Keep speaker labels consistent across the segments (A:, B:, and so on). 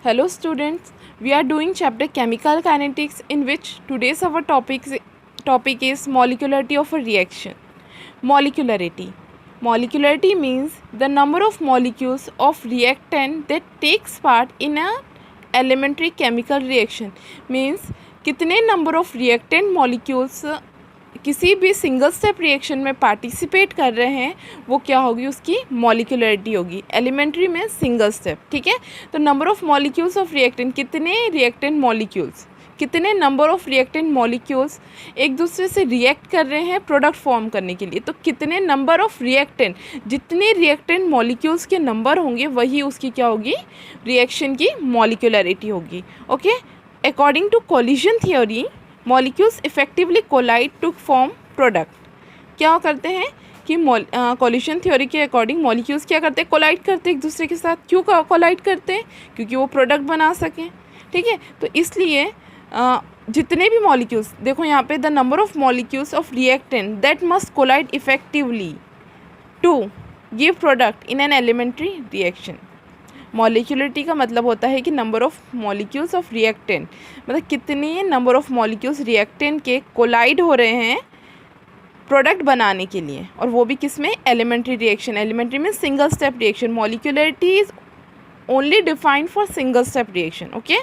A: Hello students, we are doing chapter chemical kinetics in which today's our topic is molecularity of a reaction. Molecularity. Molecularity means the number of molecules of reactant that takes part in a elementary chemical reaction. Means कितने number of reactant molecules किसी भी single step reaction में participate कर रहे हैं वो क्या होगी, उसकी मॉलिक्यूलरिटी होगी. एलिमेंट्री में सिंगल स्टेप, ठीक है. तो number of molecules of reactant, कितने रिएक्टेंट मॉलिक्यूल्स, कितने नंबर ऑफ रिएक्टेंट मॉलिक्यूल्स एक दूसरे से रिएक्ट कर रहे हैं प्रोडक्ट फॉर्म करने के लिए. तो कितने नंबर ऑफ रिएक्टेंट, जितने रिएक्टेंट मॉलिक्यूल्स के नंबर होंगे वही उसकी क्या होगी, रिएक्शन की मॉलिक्यूलरिटी होगी. Okay. According to collision theory molecules effectively collide to form product. क्या करते हैं कि कोलिजन थ्योरी के अकॉर्डिंग मॉलिक्यूल्स क्या करते हैं, कोलाइड करते हैं एक दूसरे के साथ. क्यों कोलाइड करते हैं, क्योंकि वो प्रोडक्ट बना सकें. ठीक है. तो इसलिए जितने भी मॉलिक्यूल्स, देखो यहाँ पे the number of molecules of reactant that must collide effectively to give product in an elementary reaction. Molecularity का मतलब होता है कि number of molecules of reactant, मतलब कितने नंबर ऑफ मॉलिक्यूल्स रिएक्टेंट के कोलाइड हो रहे हैं प्रोडक्ट बनाने के लिए, और वो भी किस में, एलिमेंट्री रिएक्शन. एलिमेंट्री में single step reaction. Molecularity is only defined for single step reaction. Okay.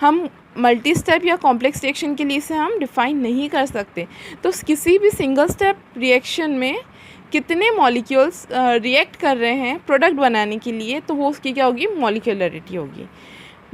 A: हम मल्टी स्टेप या कॉम्प्लेक्स रिएक्शन के लिए इसे हम डिफाइन नहीं कर सकते. तो किसी भी सिंगल स्टेप रिएक्शन में कितने मॉलिक्यूल्स रिएक्ट कर रहे हैं प्रोडक्ट बनाने के लिए, तो वो उसकी क्या होगी, मॉलिक्यूलरिटी होगी.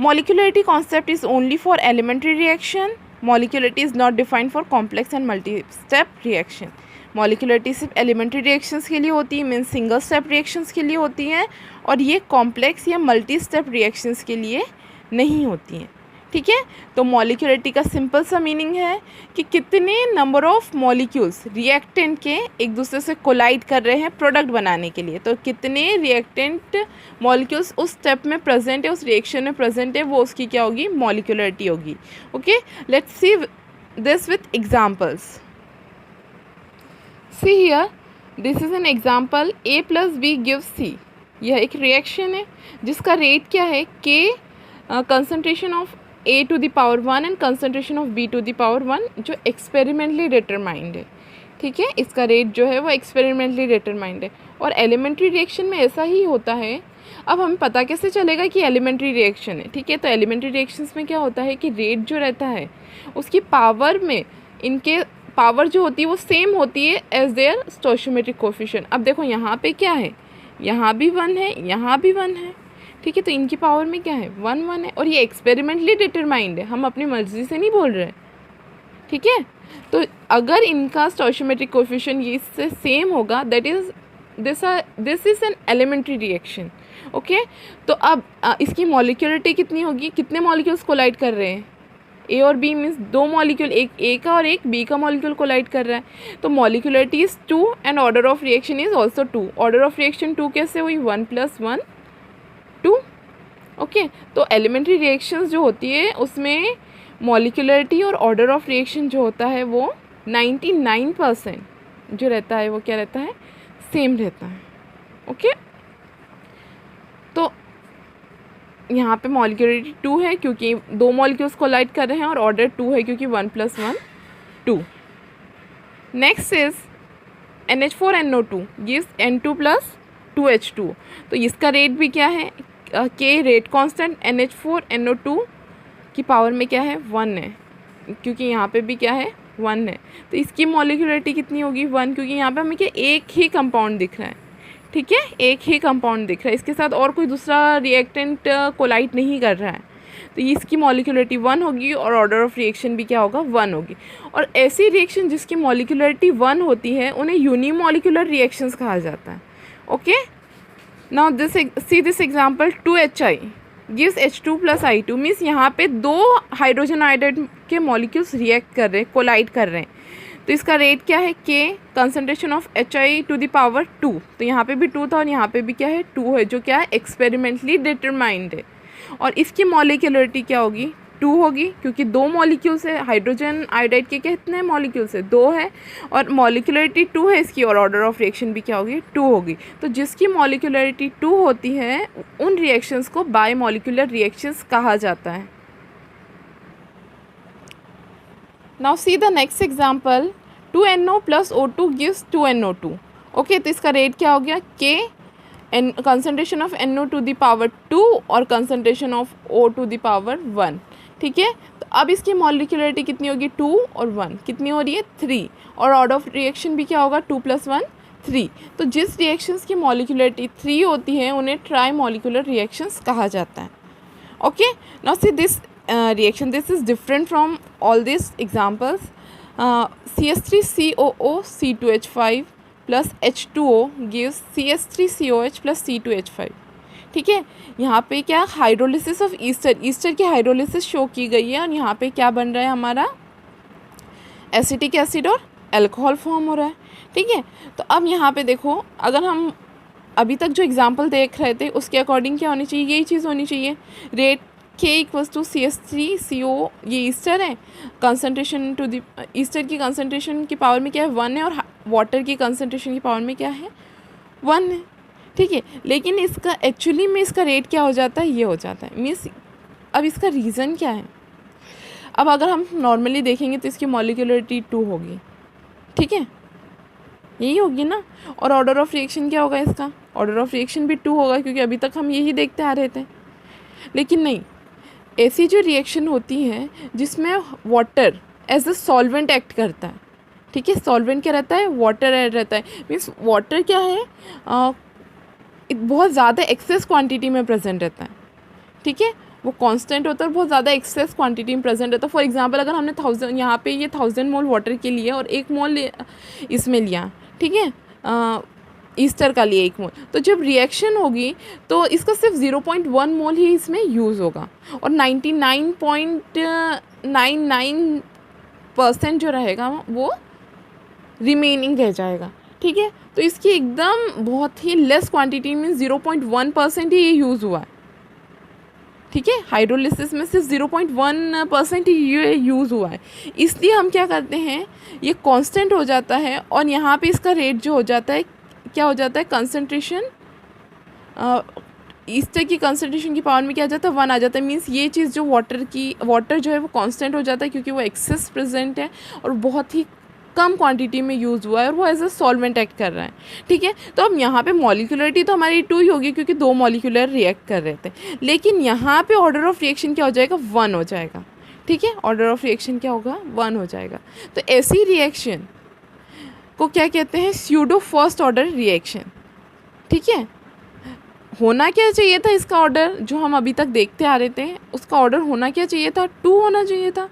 A: Molecularity concept is only for elementary reaction. Molecularity is not defined for complex and multi step reaction. Molecularity सिर्फ एलिमेंट्री रिएक्शंस के लिए होती है, मीन्स सिंगल स्टेप रिएक्शंस के लिए होती हैं, और ये कॉम्प्लेक्स या मल्टी स्टेप रिएक्शंस के लिए नहीं होती हैं. ठीक है. तो मॉलिक्यूलरिटी का सिंपल सा मीनिंग है कि कितने नंबर ऑफ मॉलिक्यूल्स रिएक्टेंट के एक दूसरे से कोलाइड कर रहे हैं प्रोडक्ट बनाने के लिए. तो कितने रिएक्टेंट मॉलिक्यूल्स उस स्टेप में प्रेजेंट है, उस रिएक्शन में प्रेजेंट है, वो उसकी क्या होगी, मॉलिक्यूलरिटी होगी. Okay. Let's see this with examples. See here, this is an example A + B gives C. यह एक रिएक्शन है जिसका रेट क्या है, K concentration of A⁻1 and concentration of B⁻1, जो एक्सपेरिमेंटली डिटरमाइंड है. ठीक है. इसका रेट जो है वो एक्सपेरिमेंटली डिटरमाइंड है, और एलिमेंट्री रिएक्शन में ऐसा ही होता है. अब हमें पता कैसे चलेगा कि एलिमेंट्री रिएक्शन है. ठीक है. तो एलिमेंट्री रिएक्शंस में क्या होता है कि रेट जो रहता है उसकी पावर में, इनके पावर जो होती है वो सेम होती है एज देयर स्टोइचियोमेट्रिक कोएफिशिएंट. अब देखो यहाँ पे क्या है, यहाँ भी 1 है, यहाँ भी 1 है. ठीक है. तो इनकी पावर में क्या है, 1 1 है, और ये एक्सपेरिमेंटली डिटरमाइंड है, हम अपनी मर्जी से नहीं बोल रहे. ठीक है. तो अगर इनका स्टोइचियोमेट्रिक कोएफिशिएंट ये इससे सेम होगा, that is this is an elementary reaction. Okay. तो अब इसकी मॉलिक्यूलरिटी कितनी होगी, कितने मॉलिक्यूल्स कोलाइड कर रहे हैं, ए और बी मीन्स 2 मॉलिक्यूल, एक ए का और एक बी का मॉलिक्यूल कोलाइड कर रहा है. तो molecularity is 2 and order of reaction is also 2. Order of reaction 2 कैसे हुई, 1 + 1 2. ओके. तो एलिमेंट्री रिएक्शंस जो होती है उसमें मॉलिक्यूलरिटी और ऑर्डर ऑफ रिएक्शन जो होता है वो 99% जो रहता है वो क्या रहता है, सेम रहता है. ओके. तो यहाँ पे मॉलिक्यूलरिटी 2 है क्योंकि 2 मॉलिक्यूल्स कोलाइड कर रहे हैं, और ऑर्डर 2 है क्योंकि 1 + 1 2. Next is NH4NO2 gives N2 + 2H2. तो इसका रेट भी क्या है, K रेट कांस्टेंट, NH4NO2 की पावर में क्या है, 1 है, क्योंकि यहाँ पे भी क्या है, 1 है. तो इसकी मॉलिक्यूलरिटी कितनी होगी, 1, क्योंकि यहाँ पे हमें क्या, एक ही कंपाउंड दिख रहा है. ठीक है. एक ही कंपाउंड दिख रहा है, इसके साथ और कोई दूसरा रिएक्टेंट कोलाइड नहीं कर रहा है. तो इसकी मॉलिक्यूलरिटी 1 होगी, और ऑर्डर ऑफ रिएक्शन भी क्या होगा, 1 होगी. और ऐसी रिएक्शन जिसकी मॉलिक्यूलरिटी 1 होती है उन्हें यूनिमॉलिक्यूलर रिएक्शंस कहा जाता है. Okay. Now see this example 2HI gives H2 + I2. Means यहाँ पे 2 हाइड्रोजन आयोडाइड के मॉलिक्यूल्स रिएक्ट कर रहे हैं, कोलाइड कर रहे हैं. तो इसका रेट क्या है, K कंसनट्रेशन ऑफ HI⁻2. तो यहाँ पे भी 2 था और यहाँ पे भी क्या है, 2 है, जो क्या है, एक्सपेरिमेंटली डिटरमाइंड है. और इसकी मॉलिक्यूलरिटी क्या होगी, 2 होगी, क्योंकि 2 मॉलिक्यूल्स है। हाइड्रोजन आयोडाइड के कितने मॉलिक्यूल्स है? 2 है, और मॉलिक्यूलरिटी 2 है इसकी, और ऑर्डर ऑफ रिएक्शन भी क्या होगी? 2 होगी। तो जिसकी मॉलिक्यूलरिटी 2 होती है उन रिएक्शंस को बाय मॉलिक्यूलर रिएक्शंस कहा जाता है। Now see the next example, 2NO + O2 gives 2NO2। Okay, तो इसका रेट क्या हो गया? K, कंसनट्रेशन ऑफ NO⁴ और कंसनट्रेशन ऑफ O⁴ 1। ठीक है, तो अब इसकी मॉलिक्यूलरिटी कितनी होगी? 2 और 1 कितनी हो रही है? 3, और ऑर्डर ऑफ रिएक्शन भी क्या होगा? 2 + 1 3। तो जिस रिएक्शंस की मॉलिक्यूलरिटी 3 होती है उन्हें ट्राई मॉलिक्यूलर रिएक्शंस कहा जाता है। Okay, now see this reaction, this is different from all these examples. CH3COO C2H5 plus H2O gives CH3COH plus C2H5। ठीक है, यहाँ पे क्या हाइड्रोलिसिस ऑफ ईस्टर की हाइड्रोलिसिस शो की गई है, और यहाँ पे क्या बन रहा है? हमारा एसिटिक एसिड और अल्कोहल फॉर्म हो रहा है। ठीक है, तो अब यहाँ पे देखो, अगर हम अभी तक जो एग्जाम्पल देख रहे थे उसके अकॉर्डिंग क्या होनी चाहिए? यही चीज़ होनी चाहिए। रेट K = CH3CO, ये ईस्टर है, कंसनट्रेशन टू द ईस्टर की कंसनट्रेशन की पावर में क्या है? 1 है, और वाटर की कंसनट्रेशन की पावर में क्या है? 1 है। ठीक है, लेकिन इसका एक्चुअली में इसका रेट क्या हो जाता है? ये हो जाता है। मीन्स अब इसका रीज़न क्या है? अब अगर हम नॉर्मली देखेंगे तो इसकी मॉलिक्यूलरिटी 2 होगी। ठीक है, यही होगी ना। और ऑर्डर ऑफ रिएक्शन क्या होगा इसका? ऑर्डर ऑफ रिएक्शन भी 2 होगा, क्योंकि अभी तक हम यही देखते आ रहे थे। लेकिन नहीं, ऐसी जो रिएक्शन होती है जिसमें water as a solvent act करता है। ठीक है, सॉल्वेंट क्या रहता है? वाटर रहता है। मीन्स वाटर क्या है? बहुत ज़्यादा एक्सेस क्वांटिटी में प्रेजेंट रहता है। ठीक है, वो कांस्टेंट होता है और बहुत ज़्यादा एक्सेस क्वांटिटी में प्रेजेंट रहता है। फॉर एग्जांपल, अगर हमने 1000 यहाँ पे ये 1000 मोल वाटर के लिए और 1 मोल इसमें लिया, ठीक है, ईस्टर का लिए 1 मोल, तो जब रिएक्शन होगी तो इसका सिर्फ 0.1 मोल ही इसमें यूज़ होगा, और 99.99% जो रहेगा वो रिमेनिंग रह जाएगा। ठीक है, तो इसकी एकदम बहुत ही लेस क्वांटिटी में 0.1% ही ये यूज़ हुआ है। ठीक है, हाइड्रोलिसिस में सिर्फ 0.1% ही ये यूज़ हुआ है, इसलिए हम क्या करते हैं, ये कांस्टेंट हो जाता है, और यहाँ पे इसका रेट जो हो जाता है क्या हो जाता है? कंसनट्रेशन ईस्टर की कंसनट्रेशन की पावर में क्या आ जाता है? 1 आ जाता है। मीन्स ये चीज़ जो वाटर जो है वो कांस्टेंट हो जाता है, क्योंकि वो एक्सेस प्रेजेंट है और बहुत ही कम क्वांटिटी में यूज़ हुआ है, और वो एज अ सॉल्वेंट एक्ट कर रहा है। ठीक है, तो अब यहाँ पे मॉलिक्यूलरिटी तो हमारी 2 ही होगी, क्योंकि 2 मॉलिक्यूलर रिएक्ट कर रहे थे, लेकिन यहाँ पे ऑर्डर ऑफ रिएक्शन क्या हो जाएगा? 1 हो जाएगा। ठीक है, ऑर्डर ऑफ रिएक्शन क्या होगा? 1 हो जाएगा। तो ऐसी रिएक्शन को क्या कहते हैं? Pseudo first order reaction. ठीक है, होना क्या चाहिए था इसका ऑर्डर? जो हम अभी तक देखते आ रहे थे उसका ऑर्डर होना क्या चाहिए था? 2 होना चाहिए था,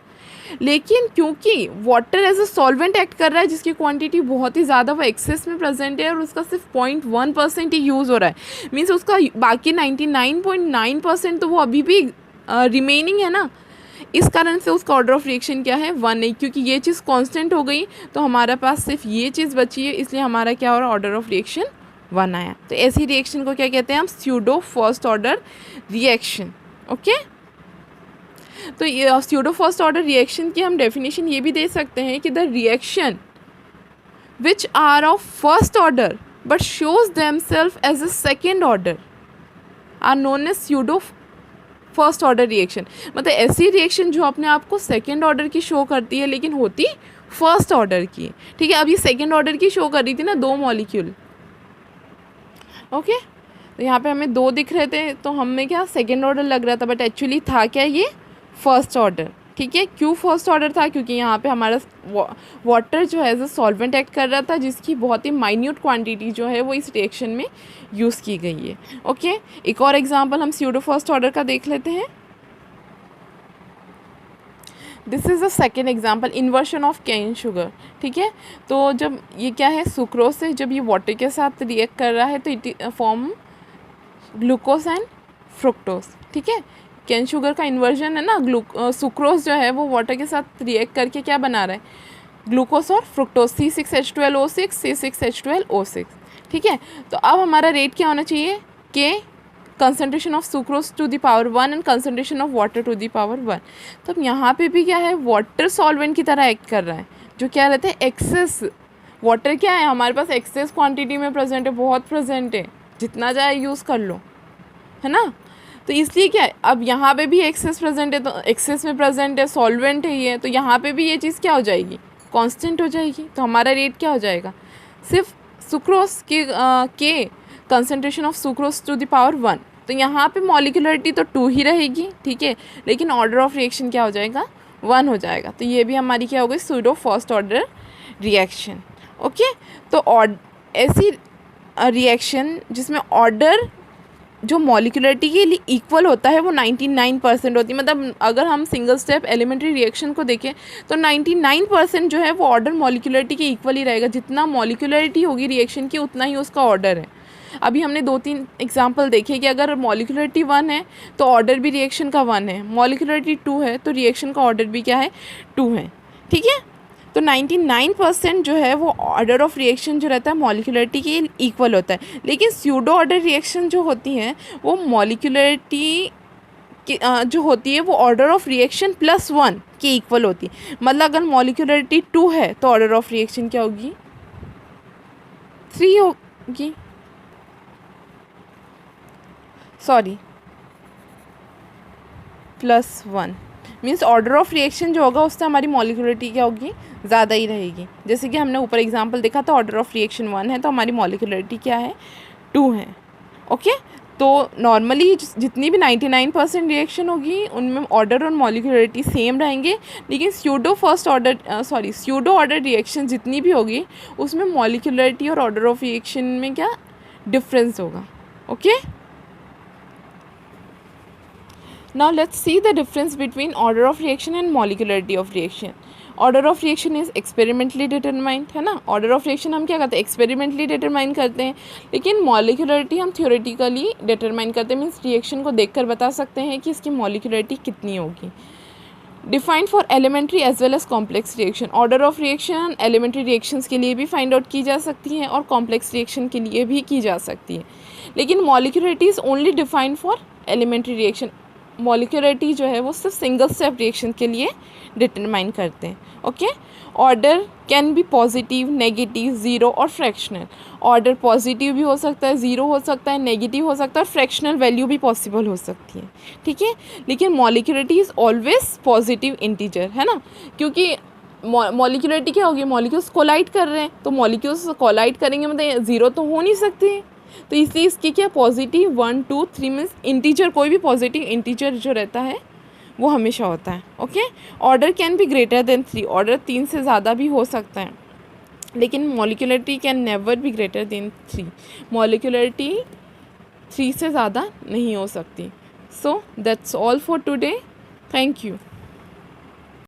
A: लेकिन क्योंकि water as a solvent act कर रहा है जिसकी क्वांटिटी बहुत ही ज़्यादा वो एक्सेस में प्रेजेंट है, और उसका सिर्फ 0.1% ही यूज़ हो रहा है, मीन्स उसका बाकी 99.9% तो वो अभी भी रिमेनिंग है ना, इस कारण से उसका ऑर्डर ऑफ रिएक्शन क्या है? 1 नहीं, क्योंकि ये चीज़ कांस्टेंट हो गई तो हमारे पास सिर्फ ये चीज़ बची है, इसलिए हमारा क्या हो रहा है? ऑर्डर ऑफ रिएक्शन 1 आया। तो ऐसी रिएक्शन को क्या कहते हैं हम? Pseudo first order reaction. Okay, तो ये स्यूडो फर्स्ट ऑर्डर रिएक्शन की हम डेफिनेशन ये भी दे सकते हैं कि the reaction which are of first order but shows themselves as a second order are known as pseudo first order reaction. मतलब ऐसी रिएक्शन जो अपने आप को सेकेंड ऑर्डर की शो करती है लेकिन होती फर्स्ट ऑर्डर की। ठीक है, अब ये सेकेंड ऑर्डर की शो कर रही थी ना 2 मॉलिक्यूल। ओके, तो यहाँ पे हमें 2 दिख रहे थे तो हमें क्या सेकेंड ऑर्डर लग रहा था, बट एक्चुअली था क्या? ये फर्स्ट ऑर्डर। ठीक है, क्यों फर्स्ट ऑर्डर था? क्योंकि यहाँ पे हमारा वाटर जो है एज अ सॉल्वेंट एक्ट कर रहा था, जिसकी बहुत ही माइन्यूट क्वांटिटी जो है वो इस रिएक्शन में यूज़ की गई है। ओके, एक और एग्जांपल हम स्यूडो फर्स्ट ऑर्डर का देख लेते हैं। This is the second example, inversion of cane sugar. ठीक है, तो जब ये क्या है? सुक्रोज से जब ये वाटर के साथ रिएक्ट कर रहा है तो it form glucose and fructose. ठीक है, केन शुगर का इन्वर्जन है ना, सुक्रोज जो है वो वाटर के साथ रिएक्ट करके क्या बना रहा है? ग्लूकोज और फ्रुक्टोज, C6H12O6 C6H12O6। ठीक है, तो अब हमारा रेट क्या होना चाहिए? K concentration of sucrose to the power 1 and concentration of water to the power 1। तो अब यहाँ पे भी क्या है, वाटर सॉल्वेंट की तरह एक्ट कर रहा है, जो क्या रहता है एक्सेस। वाटर क्या है हमारे पास एक्सेस क्वांटिटी में प्रेजेंट है, बहुत प्रेजेंट है, जितना चाहे यूज़ कर लो, है ना। तो इसलिए क्या है, अब यहाँ पे भी एक्सेस प्रेजेंट है, तो एक्सेस में प्रेजेंट है, सॉल्वेंट है ये, तो यहाँ पे भी ये चीज़ क्या हो जाएगी, कांस्टेंट हो जाएगी। तो हमारा रेट क्या हो जाएगा, सिर्फ सुक्रोज के concentration of sucrose to the power 1। तो यहाँ पे मॉलिक्यूलरिटी तो 2 ही रहेगी, ठीक है, लेकिन ऑर्डर ऑफ रिएक्शन क्या हो जाएगा, 1 हो जाएगा। तो ये भी हमारी क्या हो गई, pseudo first order reaction. Okay, तो ऐसी रिएक्शन जिसमें ऑर्डर जो मॉलिक्यूलरिटी के लिए इक्वल होता है वो 99% होती है। मतलब अगर हम सिंगल स्टेप एलिमेंट्री रिएक्शन को देखें तो 99% जो है वो ऑर्डर मॉलिक्यूलरिटी के इक्वल ही रहेगा। जितना मॉलिक्यूलरिटी होगी रिएक्शन की उतना ही उसका ऑर्डर है। अभी हमने 2-3 एग्जांपल देखे कि अगर मॉलिक्यूलरिटी 1 है तो ऑर्डर भी रिएक्शन का 1 है, मॉलिक्यूलरिटी 2 है तो रिएक्शन का ऑर्डर भी क्या है, 2 है, ठीक है। तो 99% जो है वो ऑर्डर ऑफ रिएक्शन जो रहता है मॉलिक्यूलरिटी के इक्वल होता है। लेकिन स्यूडो ऑर्डर रिएक्शन जो होती हैं वो मॉलिक्यूलरिटी की जो होती है वो ऑर्डर ऑफ रिएक्शन +1 के इक्वल होती है। मतलब अगर मॉलिक्यूलरिटी 2 है तो ऑर्डर ऑफ रिएक्शन क्या होगी, 3 होगी, sorry +1 means order of reaction जो होगा उससे हमारी मॉलिक्यूलरिटी क्या होगी, ज़्यादा ही रहेगी। जैसे कि हमने ऊपर एग्जांपल देखा था, ऑर्डर ऑफ रिएक्शन 1 है तो हमारी मॉलिक्यूलरिटी क्या है, 2 है। ओके, तो नॉर्मली जितनी भी 99% रिएक्शन होगी उनमें ऑर्डर और मॉलिक्यूलरिटी सेम रहेंगे, लेकिन स्यूडो ऑर्डर रिएक्शन जितनी भी होगी उसमें मॉलिक्यूलरिटी और ऑर्डर ऑफ रिएक्शन में क्या डिफरेंस होगा। Okay, now let's see the difference between order of reaction and molecularity of reaction. Order of reaction is experimentally determined, है ना। order of reaction हम क्या करते हैं, experimentally determine करते हैं, लेकिन molecularity हम theoretically determine करते हैं, मीन्स रिएक्शन को देखकर बता सकते हैं कि इसकी molecularity कितनी होगी। Defined for elementary as well as complex reaction. Order of reaction elementary reactions के लिए भी फाइंड आउट की जा सकती है और कॉम्प्लेक्स रिएक्शन के लिए भी की जा सकती है, लेकिन molecularity is only defined for elementary reaction. Molecularity जो है वो सिर्फ सिंगल स्टेप रिएक्शन के लिए डिटरमाइन करते हैं। Okay, order can be positive, negative, zero और फ्रैक्शनल। ऑर्डर पॉजिटिव भी हो सकता है, ज़ीरो हो सकता है, नेगेटिव हो सकता है और फ्रैक्शनल वैल्यू भी पॉसिबल हो सकती है, ठीक है। लेकिन molecularity is always positive integer, है ना, क्योंकि मॉलिक्यूलरिटी क्या होगी, मॉलिक्यूल्स कोलाइड कर रहे हैं, तो मॉलिक्यूल्स कोलाइड करेंगे मतलब ज़ीरो तो हो नहीं सकती, तो इसलिए इसकी क्या पॉजिटिव 1, 2, 3 मीन्स इंटीजर, कोई भी पॉजिटिव इंटीजर जो रहता है वो हमेशा होता है। Okay, order can be greater than 3, order 3 से ज़्यादा भी हो सकता है, लेकिन molecularity can never be greater than 3, molecularity 3 से ज़्यादा नहीं हो सकती। So that's all for today, thank you.